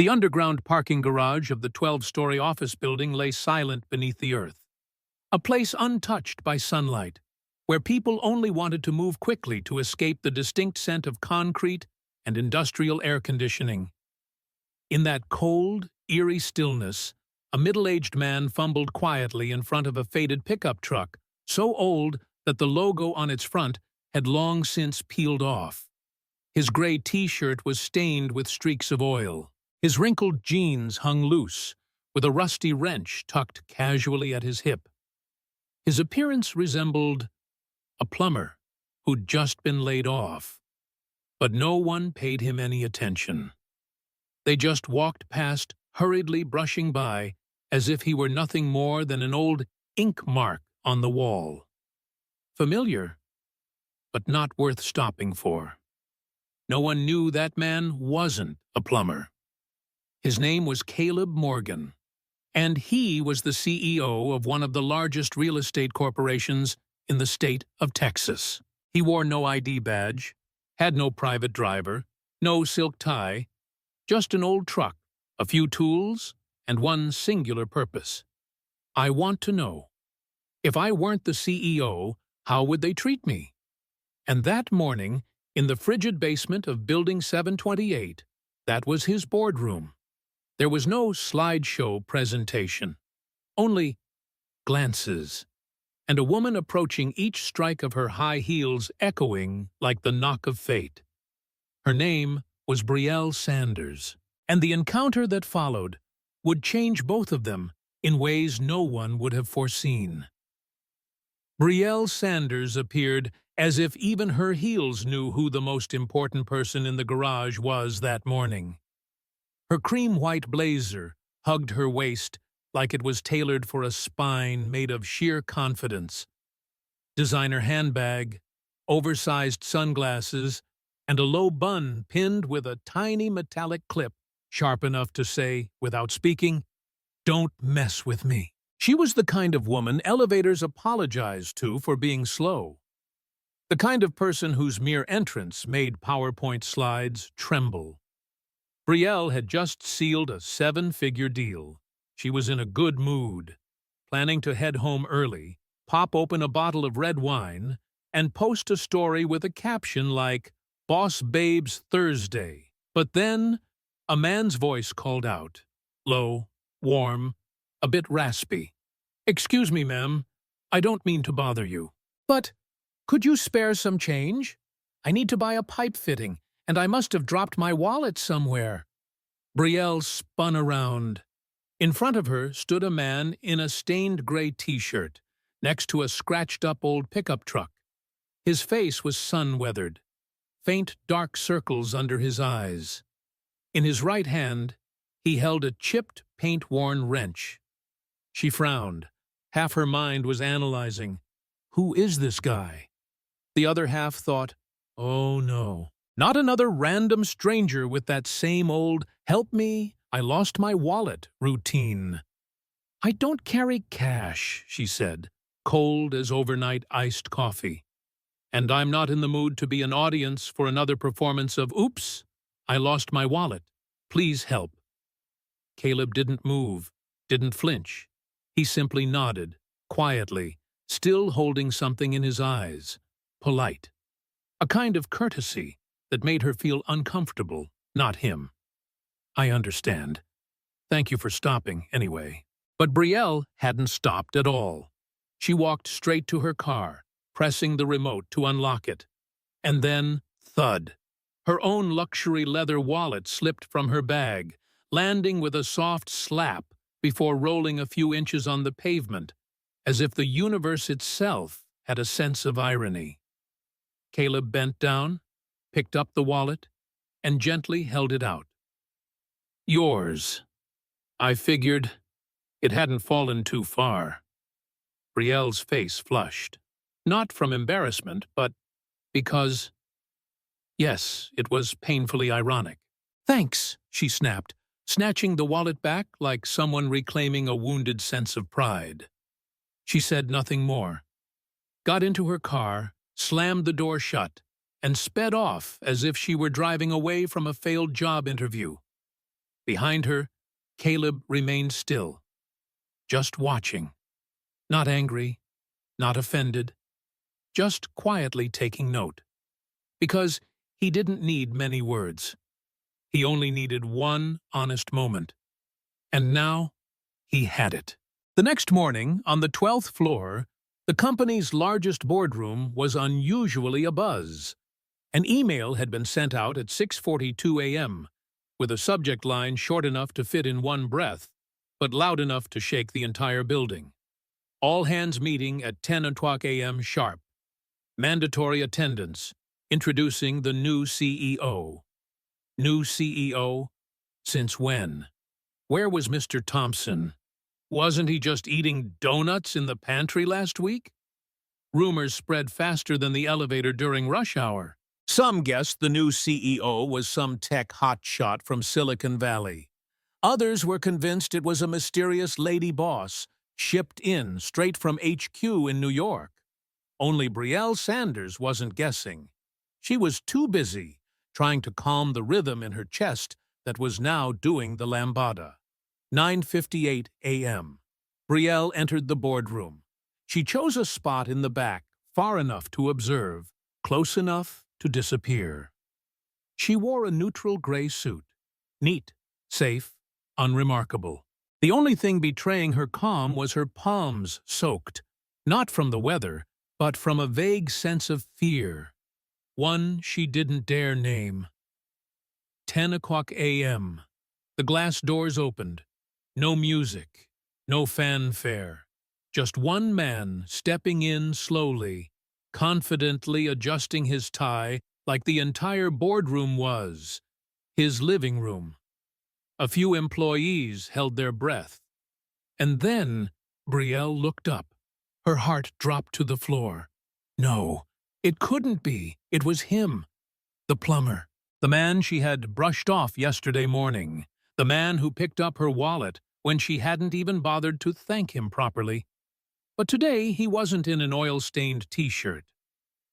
The underground parking garage of the 12-story office building lay silent beneath the earth, a place untouched by sunlight, where people only wanted to move quickly to escape the distinct scent of concrete and industrial air conditioning. In that cold, eerie stillness, a middle-aged man fumbled quietly in front of a faded pickup truck, so old that the logo on its front had long since peeled off. His gray T-shirt was stained with streaks of oil. His wrinkled jeans hung loose, with a rusty wrench tucked casually at his hip. His appearance resembled a plumber who'd just been laid off. But no one paid him any attention. They just walked past, hurriedly brushing by, as if he were nothing more than an old ink mark on the wall. Familiar, but not worth stopping for. No one knew that man wasn't a plumber. His name was Caleb Morgan, and he was the CEO of one of the largest real estate corporations in the state of Texas. He wore no ID badge, had no private driver, no silk tie, just an old truck, a few tools, and one singular purpose. I want to know, if I weren't the CEO, how would they treat me? And that morning, in the frigid basement of Building 728, that was his boardroom. There was no slideshow presentation, only glances, and a woman approaching each strike of her high heels echoing like the knock of fate. Her name was Brielle Sanders, and the encounter that followed would change both of them in ways no one would have foreseen. Brielle Sanders appeared as if even her heels knew who the most important person in the garage was that morning. Her cream-white blazer hugged her waist like it was tailored for a spine made of sheer confidence. Designer handbag, oversized sunglasses, and a low bun pinned with a tiny metallic clip sharp enough to say, without speaking, "Don't mess with me." She was the kind of woman elevators apologized to for being slow. The kind of person whose mere entrance made PowerPoint slides tremble. Brielle had just sealed a 7-figure deal. She was in a good mood, planning to head home early, pop open a bottle of red wine, and post a story with a caption like, "Boss Babes Thursday." But then, a man's voice called out, low, warm, a bit raspy. "Excuse me, ma'am. I don't mean to bother you. But could you spare some change? I need to buy a pipe fitting, and I must have dropped my wallet somewhere." Brielle spun around. In front of her stood a man in a stained gray T-shirt, next to a scratched-up old pickup truck. His face was sun-weathered, faint dark circles under his eyes. In his right hand, he held a chipped, paint-worn wrench. She frowned. Half her mind was analyzing, who is this guy? The other half thought, oh no, not another random stranger with that same old, "Help me, I lost my wallet" routine. "I don't carry cash," she said, cold as overnight iced coffee. "And I'm not in the mood to be an audience for another performance of Oops, I lost my wallet. Please help." Caleb didn't move, didn't flinch. He simply nodded, quietly, still holding something in his eyes, polite. A kind of courtesy that made her feel uncomfortable, not him. "I understand. Thank you for stopping, anyway." But Brielle hadn't stopped at all. She walked straight to her car, pressing the remote to unlock it. And then, thud. Her own luxury leather wallet slipped from her bag, landing with a soft slap before rolling a few inches on the pavement, as if the universe itself had a sense of irony. Caleb bent down, picked up the wallet, and gently held it out. "Yours." I figured it hadn't fallen too far. Brielle's face flushed. Not from embarrassment, but because, yes, it was painfully ironic. "Thanks," she snapped, snatching the wallet back like someone reclaiming a wounded sense of pride. She said nothing more, got into her car, slammed the door shut, and sped off as if she were driving away from a failed job interview. Behind her, Caleb remained still, just watching, not angry, not offended, just quietly taking note. Because he didn't need many words. He only needed one honest moment. And now, he had it. The next morning, on the 12th floor, the company's largest boardroom was unusually abuzz. An email had been sent out at 6:42 a.m., with a subject line short enough to fit in one breath, but loud enough to shake the entire building. All hands meeting at 10 o'clock a.m. sharp. Mandatory attendance. Introducing the new CEO. New CEO? Since when? Where was Mr. Thompson? Wasn't he just eating donuts in the pantry last week? Rumors spread faster than the elevator during rush hour. Some guessed the new CEO was some tech hotshot from Silicon Valley. Others were convinced it was a mysterious lady boss, shipped in straight from HQ in New York. Only Brielle Sanders wasn't guessing. She was too busy trying to calm the rhythm in her chest that was now doing the lambada. 9:58 a.m. Brielle entered the boardroom. She chose a spot in the back, far enough to observe, close enough to disappear. She wore a neutral gray suit, neat, safe, unremarkable. The only thing betraying her calm was her palms soaked, not from the weather, but from a vague sense of fear, one she didn't dare name. 10 o'clock a.m. The glass doors opened. No music, no fanfare. Just one man stepping in slowly, confidently adjusting his tie like the entire boardroom was his living room. A few employees held their breath. And then Brielle looked up. Her heart dropped to the floor. No, it couldn't be. It was him, the plumber, the man she had brushed off yesterday morning, the man who picked up her wallet when she hadn't even bothered to thank him properly. But today he wasn't in an oil-stained t-shirt.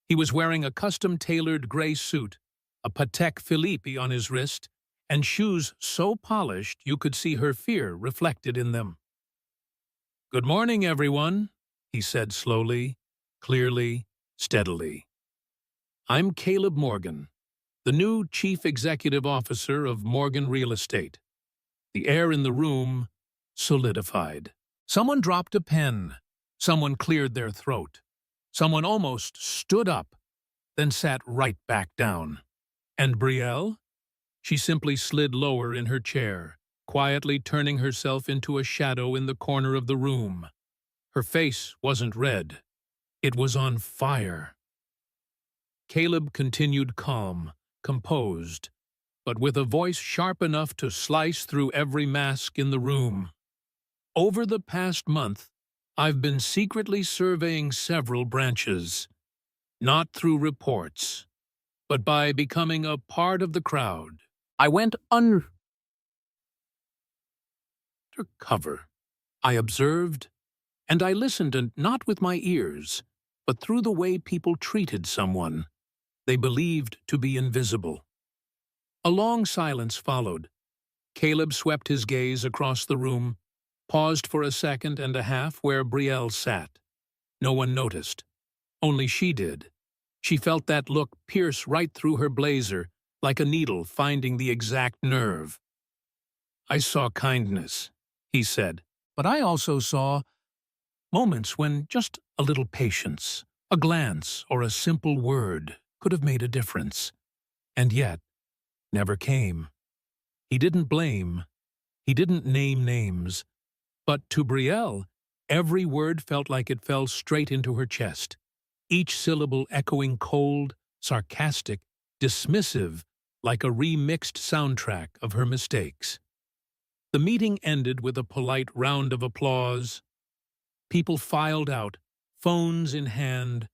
He was wearing a custom-tailored gray suit, a Patek Philippe on his wrist, and shoes so polished you could see her fear reflected in them. "Good morning, everyone," he said slowly, clearly, steadily. "I'm Caleb Morgan, the new Chief Executive Officer of Morgan Real Estate." The air in the room solidified. Someone dropped a pen. Someone cleared their throat. Someone almost stood up, then sat right back down. And Brielle? She simply slid lower in her chair, quietly turning herself into a shadow in the corner of the room. Her face wasn't red. It was on fire. Caleb continued calm, composed, but with a voice sharp enough to slice through every mask in the room. "Over the past month, I've been secretly surveying several branches, not through reports, but by becoming a part of the crowd. I went undercover. I observed, and I listened, and not with my ears, but through the way people treated someone they believed to be invisible." A long silence followed. Caleb swept his gaze across the room, paused for a second and a half where Brielle sat. No one noticed. Only she did. She felt that look pierce right through her blazer, like a needle finding the exact nerve. "I saw kindness," he said, "but I also saw moments when just a little patience, a glance, or a simple word could have made a difference. And yet, never came." He didn't blame. He didn't name names. But to Brielle, every word felt like it fell straight into her chest, each syllable echoing cold, sarcastic, dismissive, like a remixed soundtrack of her mistakes. The meeting ended with a polite round of applause. People filed out, phones in hand,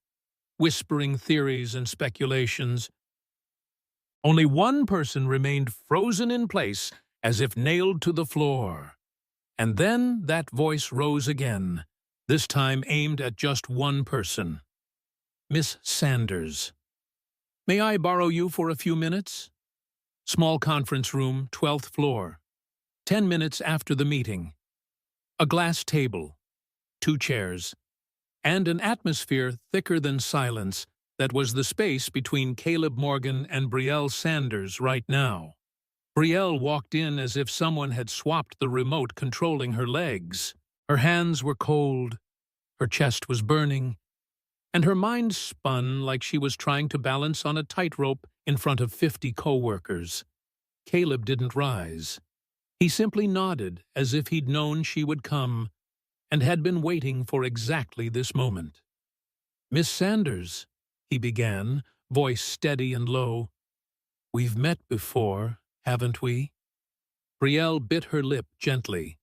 whispering theories and speculations. Only one person remained frozen in place, as if nailed to the floor. And then that voice rose again, this time aimed at just one person. "Miss Sanders. May I borrow you for a few minutes?" Small conference room, 12th floor. 10 minutes after the meeting, a glass table, 2 chairs, and an atmosphere thicker than silence that was the space between Caleb Morgan and Brielle Sanders right now. Brielle walked in as if someone had swapped the remote controlling her legs. Her hands were cold, her chest was burning, and her mind spun like she was trying to balance on a tightrope in front of 50 co-workers. Caleb didn't rise. He simply nodded as if he'd known she would come and had been waiting for exactly this moment. "Miss Sanders," he began, voice steady and low. "We've met before, haven't we?" Brielle bit her lip gently.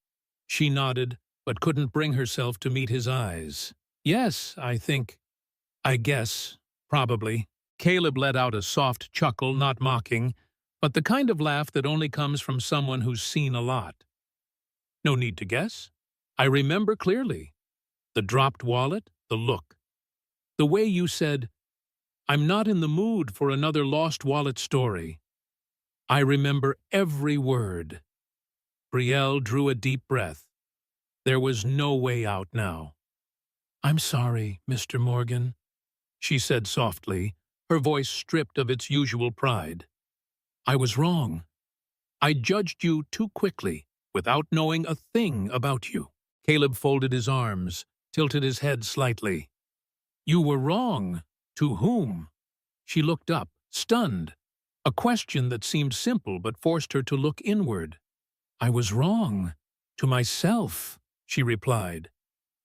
She nodded, but couldn't bring herself to meet his eyes. "Yes, I guess, probably." Caleb let out a soft chuckle, not mocking, but the kind of laugh that only comes from someone who's seen a lot. "No need to guess. I remember clearly. The dropped wallet, the look. The way you said, 'I'm not in the mood for another lost wallet story.' I remember every word." Brielle drew a deep breath. There was no way out now. "I'm sorry, Mr. Morgan," she said softly, her voice stripped of its usual pride. "I was wrong. I judged you too quickly, without knowing a thing about you." Caleb folded his arms, tilted his head slightly. "You were wrong? To whom?" She looked up, stunned. A question that seemed simple but forced her to look inward. "I was wrong. To myself," she replied,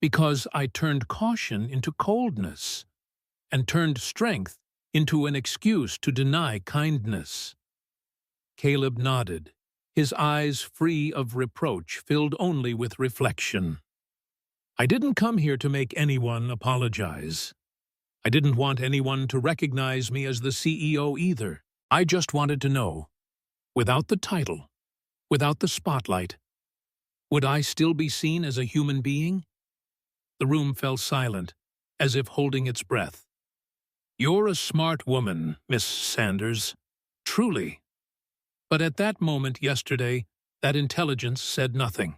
"because I turned caution into coldness, and turned strength into an excuse to deny kindness." Caleb nodded, his eyes free of reproach, filled only with reflection. "I didn't come here to make anyone apologize. I didn't want anyone to recognize me as the CEO either. I just wanted to know, without the title, without the spotlight, would I still be seen as a human being?" The room fell silent, as if holding its breath. "You're a smart woman, Miss Sanders. Truly." But at that moment yesterday, that intelligence said nothing.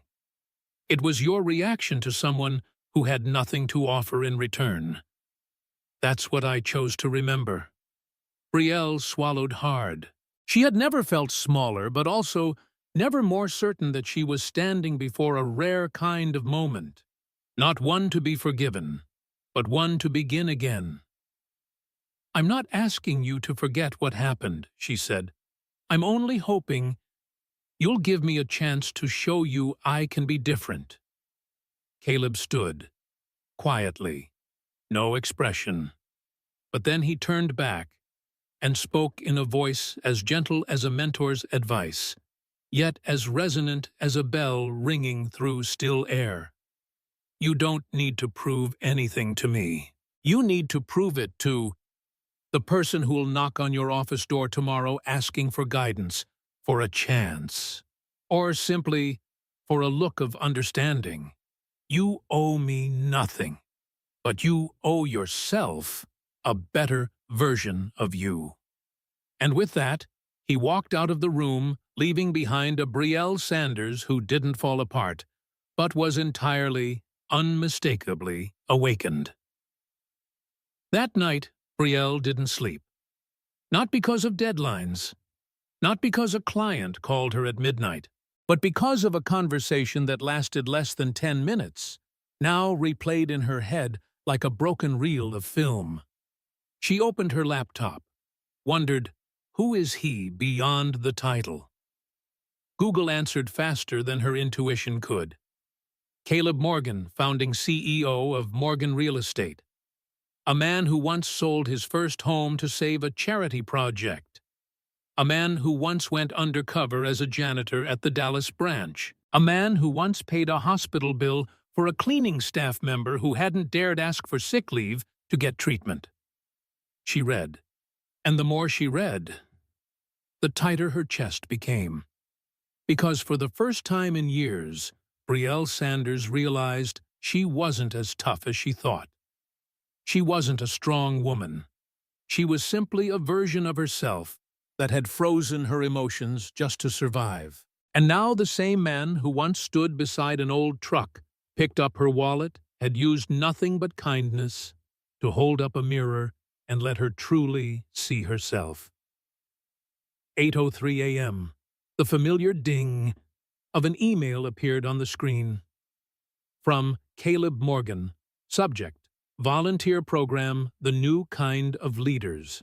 It was your reaction to someone who had nothing to offer in return. That's what I chose to remember. Brielle swallowed hard. She had never felt smaller, but also never more certain that she was standing before a rare kind of moment. Not one to be forgiven, but one to begin again. "I'm not asking you to forget what happened," she said. "I'm only hoping you'll give me a chance to show you I can be different." Caleb stood, quietly, no expression. But then he turned back and spoke in a voice as gentle as a mentor's advice, yet as resonant as a bell ringing through still air. "You don't need to prove anything to me. You need to prove it to the person who'll knock on your office door tomorrow asking for guidance, for a chance, or simply for a look of understanding. You owe me nothing, but you owe yourself a better version of you." And with that, he walked out of the room, leaving behind a Brielle Sanders who didn't fall apart, but was entirely, unmistakably awakened. That night, Brielle didn't sleep. Not because of deadlines, not because a client called her at midnight, but because of a conversation that lasted less than 10 minutes, now replayed in her head like a broken reel of film. She opened her laptop, wondered, who is he beyond the title? Google answered faster than her intuition could. Caleb Morgan, founding CEO of Morgan Real Estate. A man who once sold his first home to save a charity project. A man who once went undercover as a janitor at the Dallas branch. A man who once paid a hospital bill for a cleaning staff member who hadn't dared ask for sick leave to get treatment. She read, and the more she read, the tighter her chest became. Because for the first time in years, Brielle Sanders realized she wasn't as tough as she thought. She wasn't a strong woman. She was simply a version of herself that had frozen her emotions just to survive. And now the same man who once stood beside an old truck, picked up her wallet, had used nothing but kindness to hold up a mirror and let her truly see herself. 8:03 a.m. The familiar ding of an email appeared on the screen. From Caleb Morgan. Subject: Volunteer Program, The New Kind of Leaders.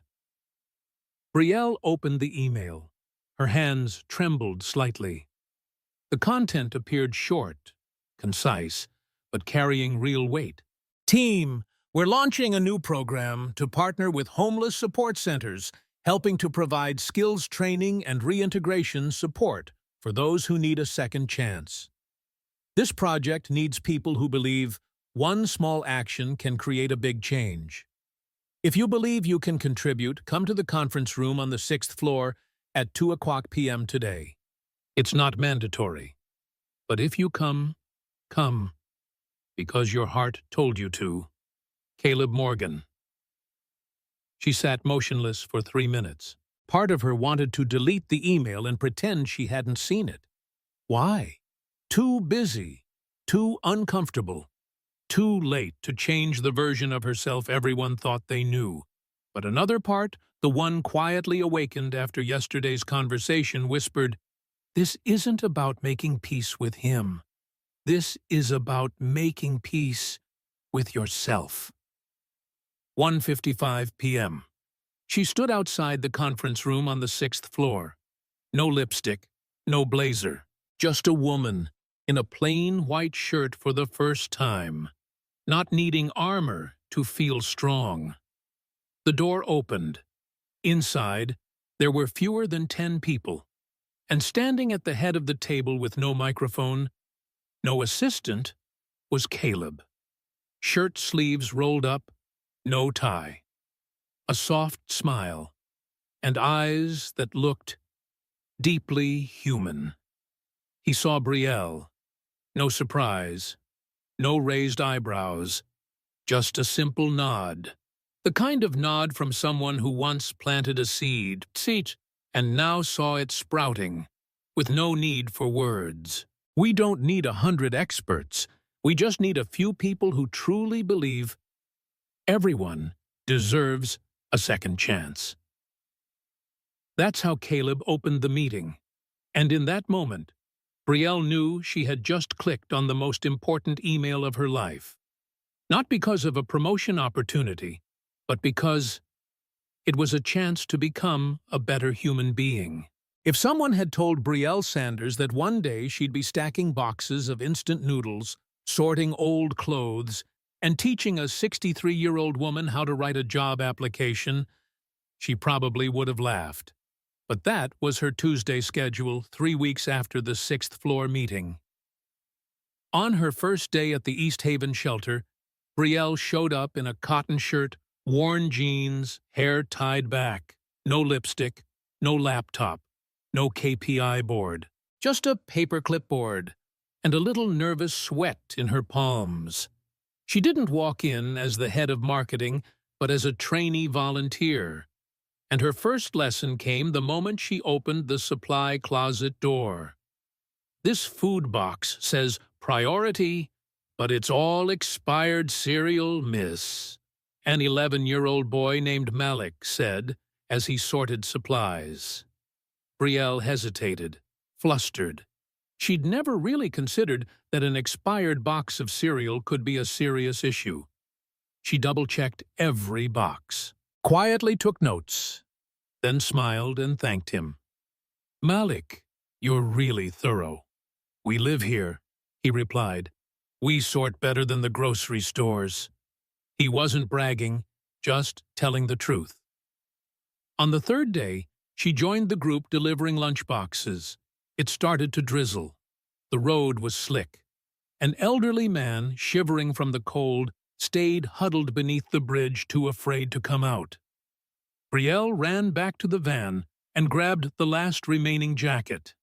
Brielle opened the email. Her hands trembled slightly. The content appeared short, concise, but carrying real weight. Team, we're launching a new program to partner with homeless support centers, helping to provide skills training and reintegration support for those who need a second chance. This project needs people who believe one small action can create a big change. If you believe you can contribute, come to the conference room on the 6th floor at 2:00 p.m. today. It's not mandatory, but if you come, come, because your heart told you to. Caleb Morgan. She sat motionless for 3 minutes. Part of her wanted to delete the email and pretend she hadn't seen it. Why? Too busy, too uncomfortable, too late to change the version of herself everyone thought they knew. But another part, the one quietly awakened after yesterday's conversation, whispered, "This isn't about making peace with him. This is about making peace with yourself." 1:55 p.m. She stood outside the conference room on the 6th floor. No lipstick, no blazer, just a woman in a plain white shirt for the first time, not needing armor to feel strong. The door opened. Inside, there were fewer than 10 people, and standing at the head of the table with no microphone, no assistant, was Caleb. Shirt sleeves rolled up, no tie. A soft smile, and eyes that looked deeply human. He saw Brielle. No surprise, no raised eyebrows, just a simple nod. The kind of nod from someone who once planted a seed, and now saw it sprouting, with no need for words. We don't need 100 experts. We just need a few people who truly believe everyone deserves a second chance. That's how Caleb opened the meeting. And in that moment, Brielle knew she had just clicked on the most important email of her life. Not because of a promotion opportunity, but because it was a chance to become a better human being. If someone had told Brielle Sanders that one day she'd be stacking boxes of instant noodles, sorting old clothes, and teaching a 63-year-old woman how to write a job application, she probably would have laughed. But that was her Tuesday schedule 3 weeks after the 6th floor meeting. On her first day at the East Haven shelter, Brielle showed up in a cotton shirt, worn jeans, hair tied back, no lipstick, no laptop, no KPI board, just a paper clipboard, and a little nervous sweat in her palms. She didn't walk in as the head of marketing, but as a trainee volunteer. And her first lesson came the moment she opened the supply closet door. "This food box says priority, but it's all expired cereal, miss," an 11-year-old boy named Malik said as he sorted supplies. Brielle hesitated, flustered. She'd never really considered that an expired box of cereal could be a serious issue. She double-checked every box, quietly took notes, then smiled and thanked him. "Malik, you're really thorough." "We live here," he replied. "We sort better than the grocery stores." He wasn't bragging, just telling the truth. On the third day, she joined the group delivering lunchboxes. It started to drizzle. The road was slick. An elderly man, shivering from the cold, stayed huddled beneath the bridge, too afraid to come out. Brielle ran back to the van and grabbed the last remaining jacket.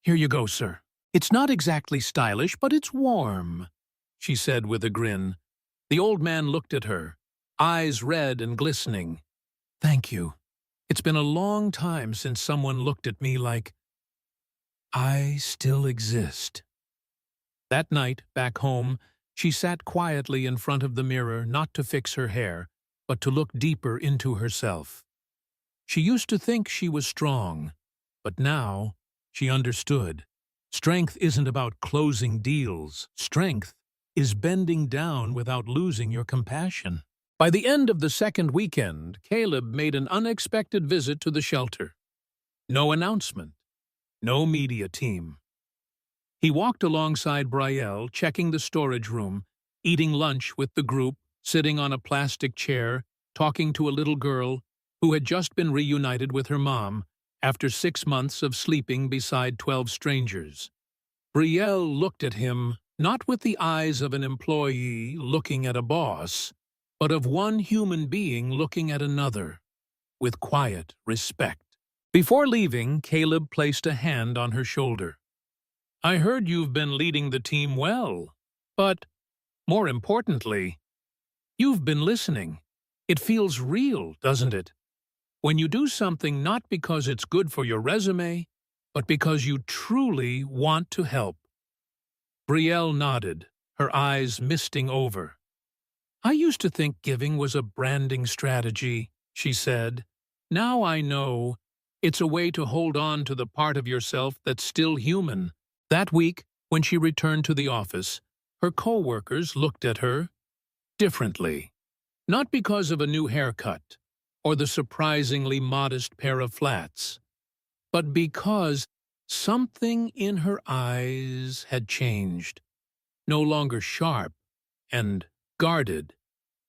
"Here you go, sir. It's not exactly stylish, but it's warm," she said with a grin. The old man looked at her, eyes red and glistening. "Thank you. It's been a long time since someone looked at me like..." I still exist. That night, back home, she sat quietly in front of the mirror, not to fix her hair, but to look deeper into herself. She used to think she was strong, but now she understood. Strength isn't about closing deals. Strength is bending down without losing your compassion. By the end of the second weekend, Caleb made an unexpected visit to the shelter. No announcement, no media team. He walked alongside Brielle, checking the storage room, eating lunch with the group, sitting on a plastic chair, talking to a little girl who had just been reunited with her mom after 6 months of sleeping beside 12 strangers. Brielle looked at him not with the eyes of an employee looking at a boss, but of one human being looking at another, with quiet respect. Before leaving, Caleb placed a hand on her shoulder. I heard you've been leading the team well, but, more importantly, you've been listening. It feels real, doesn't it? When you do something not because it's good for your resume, but because you truly want to help. Brielle nodded, her eyes misting over. I used to think giving was a branding strategy, she said. Now I know it's a way to hold on to the part of yourself that's still human. That week, when she returned to the office, her co-workers looked at her differently. Not because of a new haircut or the surprisingly modest pair of flats, but because something in her eyes had changed. No longer sharp and guarded,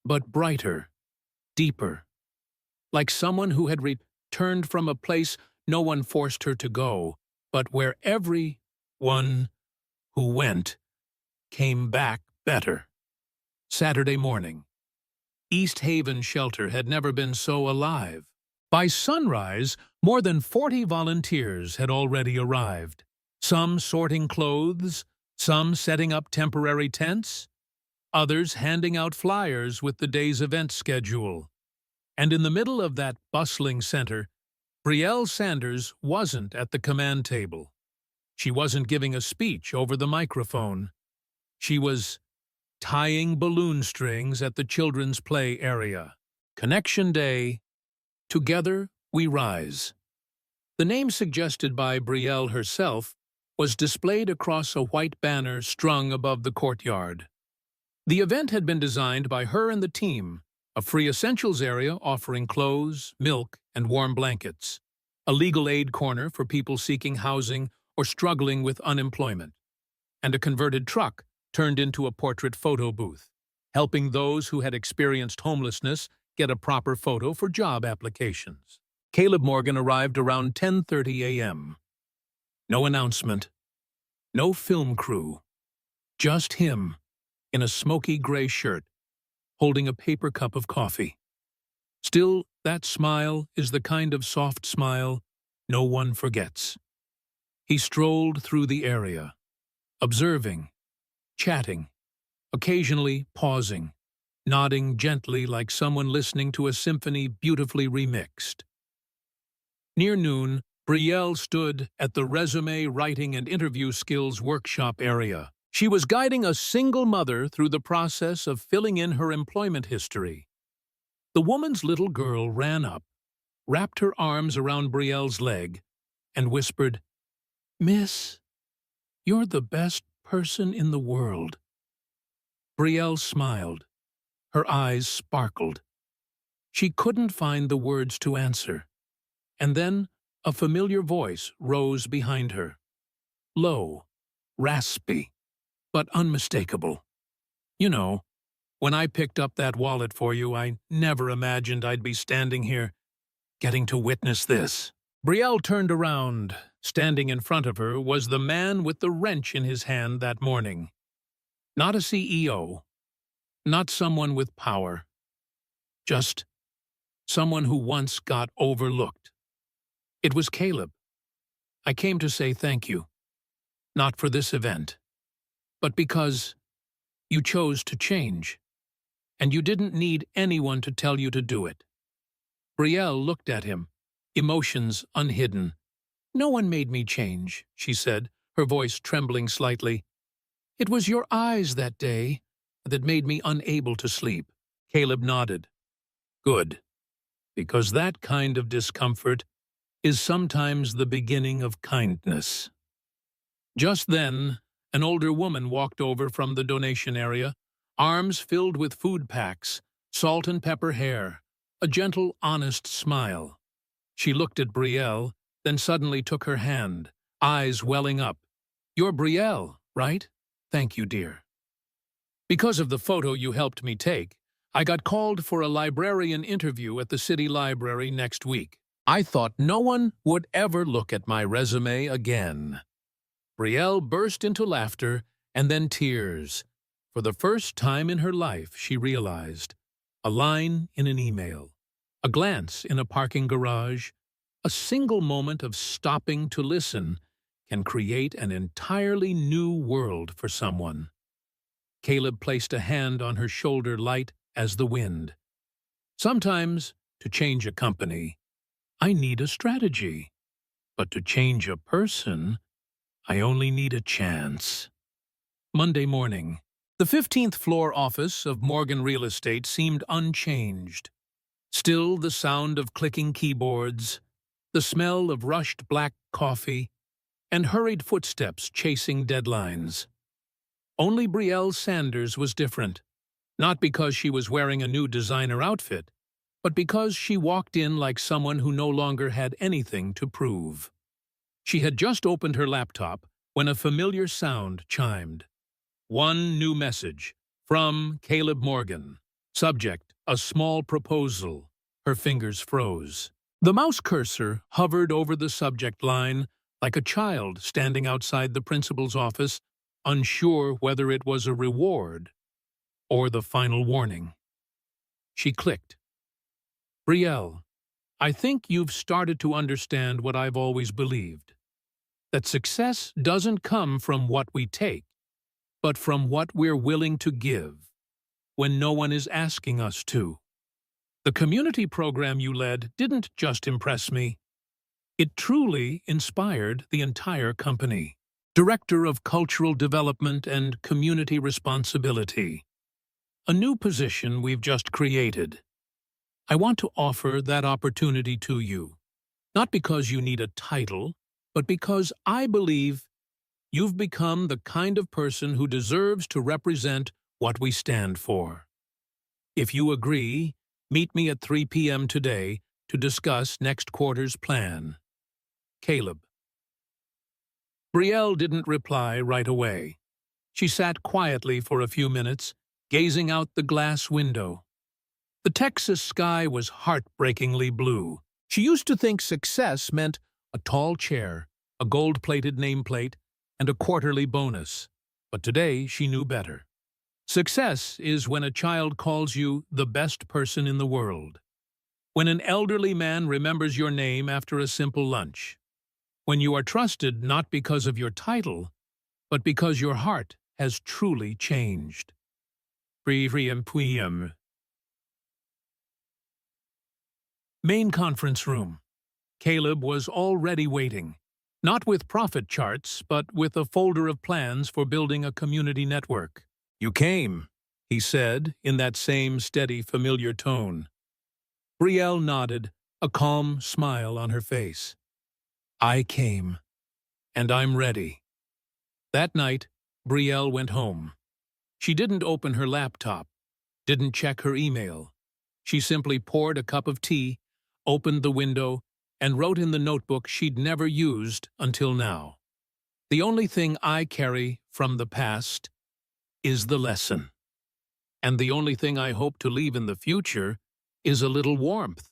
but brighter, deeper, like someone who had returned from a place no one forced her to go, but where everyone who went came back better. Saturday morning. East Haven Shelter had never been so alive. By sunrise, more than 40 volunteers had already arrived, some sorting clothes, some setting up temporary tents, others handing out flyers with the day's event schedule. And in the middle of that bustling center, Brielle Sanders wasn't at the command table. She wasn't giving a speech over the microphone. She was tying balloon strings at the children's play area. Connection Day. Together we rise. The name suggested by Brielle herself was displayed across a white banner strung above the courtyard. The event had been designed by her and the team, a free essentials area offering clothes, milk, and warm blankets, a legal aid corner for people seeking housing or struggling with unemployment, and a converted truck turned into a portrait photo booth, helping those who had experienced homelessness get a proper photo for job applications. Caleb Morgan arrived around 10:30 a.m. No announcement, no film crew, just him in a smoky gray shirt, holding a paper cup of coffee. Still, that smile is the kind of soft smile no one forgets. He strolled through the area, observing, chatting, occasionally pausing, nodding gently like someone listening to a symphony beautifully remixed. Near noon, Brielle stood at the resume writing and interview skills workshop area. She was guiding a single mother through the process of filling in her employment history. The woman's little girl ran up, wrapped her arms around Brielle's leg, and whispered, "Miss, you're the best person in the world." Brielle smiled. Her eyes sparkled. She couldn't find the words to answer. And then a familiar voice rose behind her. Low, raspy, but unmistakable. You know, when I picked up that wallet for you, I never imagined I'd be standing here, getting to witness this. Brielle turned around. Standing in front of her was the man with the wrench in his hand that morning. Not a CEO, not someone with power, just someone who once got overlooked. It was Caleb. I came to say thank you, not for this event, but because you chose to change, and you didn't need anyone to tell you to do it. Brielle looked at him, emotions unhidden. No one made me change, she said, her voice trembling slightly. It was your eyes that day that made me unable to sleep. Caleb nodded. Good, because that kind of discomfort is sometimes the beginning of kindness. Just then, an older woman walked over from the donation area, arms filled with food packs, salt and pepper hair, a gentle, honest smile. She looked at Brielle, then suddenly took her hand, eyes welling up. You're Brielle, right? Thank you, dear. Because of the photo you helped me take, I got called for a librarian interview at the city library next week. I thought no one would ever look at my resume again. Brielle burst into laughter and then tears. For the first time in her life, she realized. A line in an email, a glance in a parking garage, a single moment of stopping to listen can create an entirely new world for someone. Caleb placed a hand on her shoulder, light as the wind. Sometimes, to change a company, I need a strategy. But to change a person, I only need a chance. Monday morning. The 15th floor office of Morgan Real Estate seemed unchanged. Still the sound of clicking keyboards, the smell of rushed black coffee, and hurried footsteps chasing deadlines. Only Brielle Sanders was different, not because she was wearing a new designer outfit, but because she walked in like someone who no longer had anything to prove. She had just opened her laptop when a familiar sound chimed. One new message, from Caleb Morgan. Subject, a small proposal. Her fingers froze. The mouse cursor hovered over the subject line like a child standing outside the principal's office, unsure whether it was a reward or the final warning. She clicked. Brielle, I think you've started to understand what I've always believed. That success doesn't come from what we take, but from what we're willing to give, when no one is asking us to. The community program you led didn't just impress me. It truly inspired the entire company. Director of Cultural Development and Community Responsibility. A new position we've just created. I want to offer that opportunity to you, not because you need a title, but because I believe you've become the kind of person who deserves to represent what we stand for. If you agree, meet me at 3 p.m. today to discuss next quarter's plan. Caleb. Brielle didn't reply right away. She sat quietly for a few minutes, gazing out the glass window. The Texas sky was heartbreakingly blue. She used to think success meant a tall chair, a gold-plated nameplate, and a quarterly bonus. But today she knew better. Success is when a child calls you the best person in the world. When an elderly man remembers your name after a simple lunch. When you are trusted not because of your title, but because your heart has truly changed. Main conference room. Caleb was already waiting. Not with profit charts, but with a folder of plans for building a community network. You came, he said, in that same steady, familiar tone. Brielle nodded, a calm smile on her face. I came, and I'm ready. That night, Brielle went home. She didn't open her laptop, didn't check her email. She simply poured a cup of tea, opened the window, and wrote in the notebook she'd never used until now. The only thing I carry from the past is the lesson. And the only thing I hope to leave in the future is a little warmth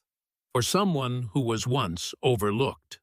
for someone who was once overlooked.